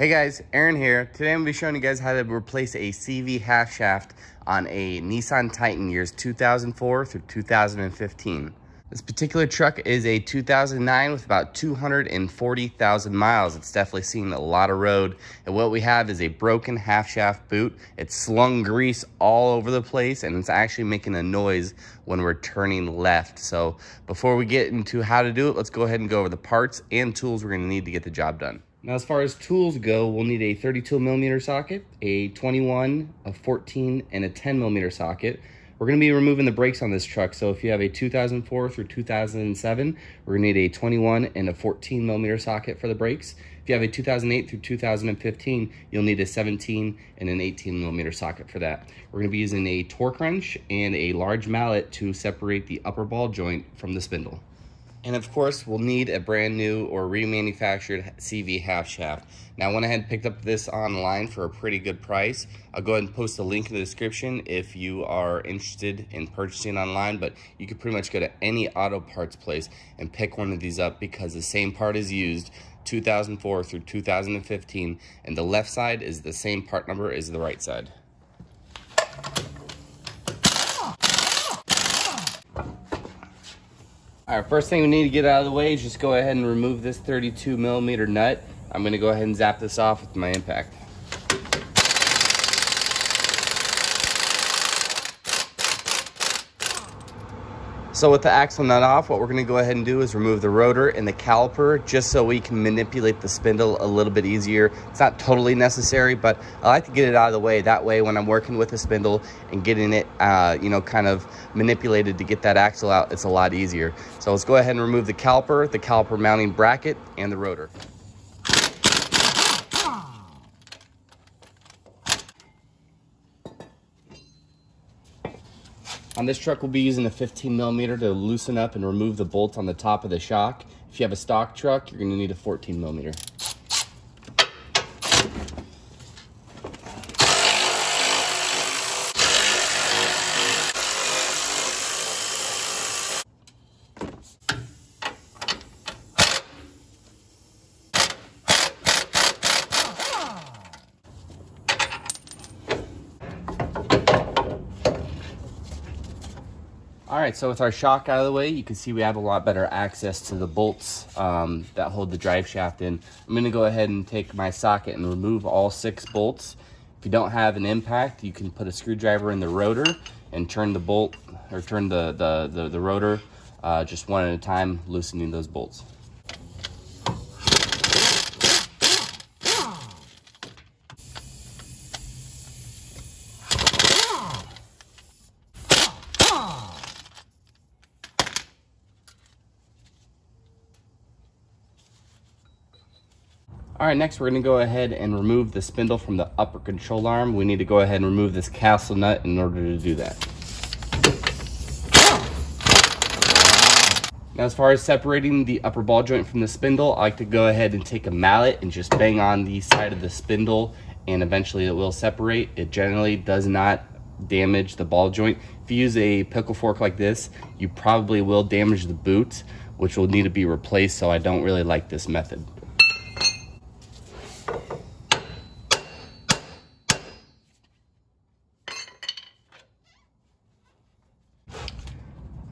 Hey guys, Aaron here. Today I'm going to be showing you guys how to replace a CV half shaft on a Nissan Titan years 2004 through 2015. This particular truck is a 2009 with about 240,000 miles. It's definitely seen a lot of road. And what we have is a broken half shaft boot. It's slung grease all over the place and it's actually making a noise when we're turning left. So before we get into how to do it, let's go ahead and go over the parts and tools we're going to need to get the job done. Now, as far as tools go, we'll need a 32mm socket, a 21, a 14, and a 10mm socket. We're going to be removing the brakes on this truck, so if you have a 2004 through 2007, we're going to need a 21 and a 14mm socket for the brakes. If you have a 2008 through 2015, you'll need a 17 and an 18mm socket for that. We're going to be using a torque wrench and a large mallet to separate the upper ball joint from the spindle. And of course, we'll need a brand new or remanufactured CV half shaft. Now, I went ahead and picked up this online for a pretty good price. I'll go ahead and post a link in the description if you are interested in purchasing online, but you can pretty much go to any auto parts place and pick one of these up because the same part is used 2004 through 2015, and the left side is the same part number as the right side. All right, first thing we need to get out of the way is just go ahead and remove this 32mm nut. I'm gonna go ahead and zap this off with my impact. So with the axle nut off, what we're gonna go ahead and do is remove the rotor and the caliper just so we can manipulate the spindle a little bit easier. It's not totally necessary, but I like to get it out of the way. That way when I'm working with the spindle and getting it, kind of manipulated to get that axle out, it's a lot easier. So let's go ahead and remove the caliper mounting bracket, and the rotor. On this truck, we'll be using a 15mm to loosen up and remove the bolt on the top of the shock. If you have a stock truck, you're gonna need a 14mm. All right, so with our shock out of the way, you can see we have a lot better access to the bolts that hold the drive shaft in. I'm gonna go ahead and take my socket and remove all 6 bolts. If you don't have an impact, you can put a screwdriver in the rotor and turn the bolt, or turn the rotor just one at a time, loosening those bolts. All right, next we're gonna go ahead and remove the spindle from the upper control arm. We need to go ahead and remove this castle nut in order to do that. Now, as far as separating the upper ball joint from the spindle, I like to go ahead and take a mallet and just bang on the side of the spindle, and eventually it will separate. It generally does not damage the ball joint. If you use a pickle fork like this, you probably will damage the boot, which will need to be replaced, so I don't really like this method.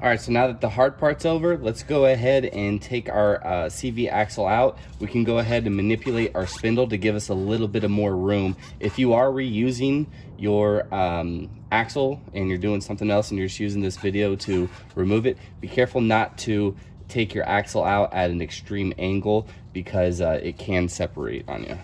All right, so now that the hard part's over, let's go ahead and take our CV axle out. We can go ahead and manipulate our spindle to give us a little bit of more room. If you are reusing your axle and you're doing something else and you're just using this video to remove it, be careful not to take your axle out at an extreme angle because it can separate on you.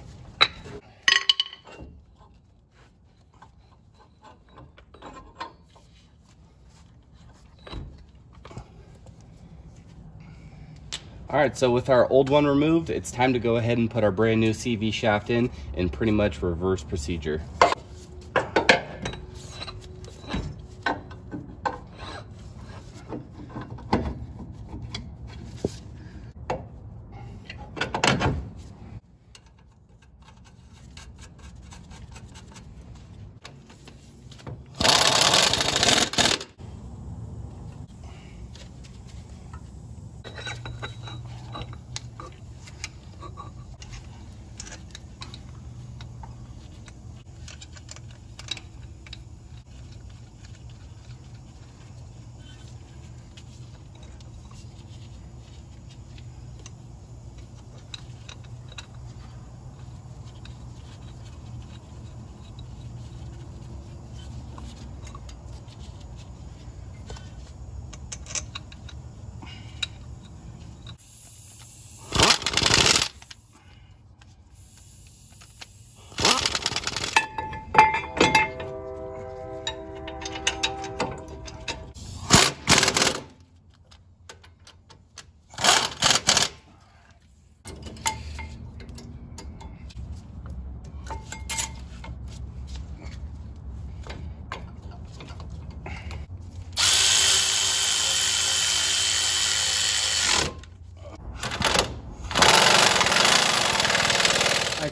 All right, so with our old one removed, it's time to go ahead and put our brand new CV shaft in pretty much reverse procedure.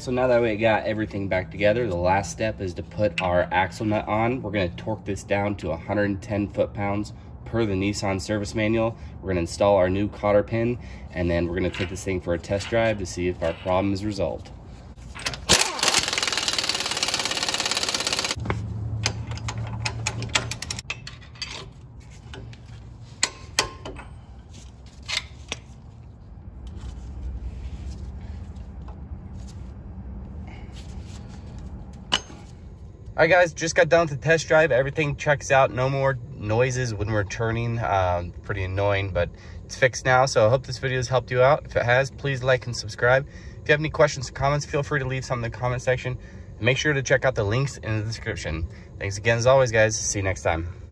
so now that we got everything back together, the last step is to put our axle nut on. We're gonna torque this down to 110 foot-pounds per the Nissan service manual. We're gonna install our new cotter pin, and then we're gonna take this thing for a test drive to see if our problem is resolved. All right, guys, just got done with the test drive. Everything checks out. No more noises when we're turning. Pretty annoying, but it's fixed now. So I hope this video has helped you out. If it has, please like and subscribe. If you have any questions or comments, feel free to leave some in the comment section. And make sure to check out the links in the description. Thanks again, as always, guys. See you next time.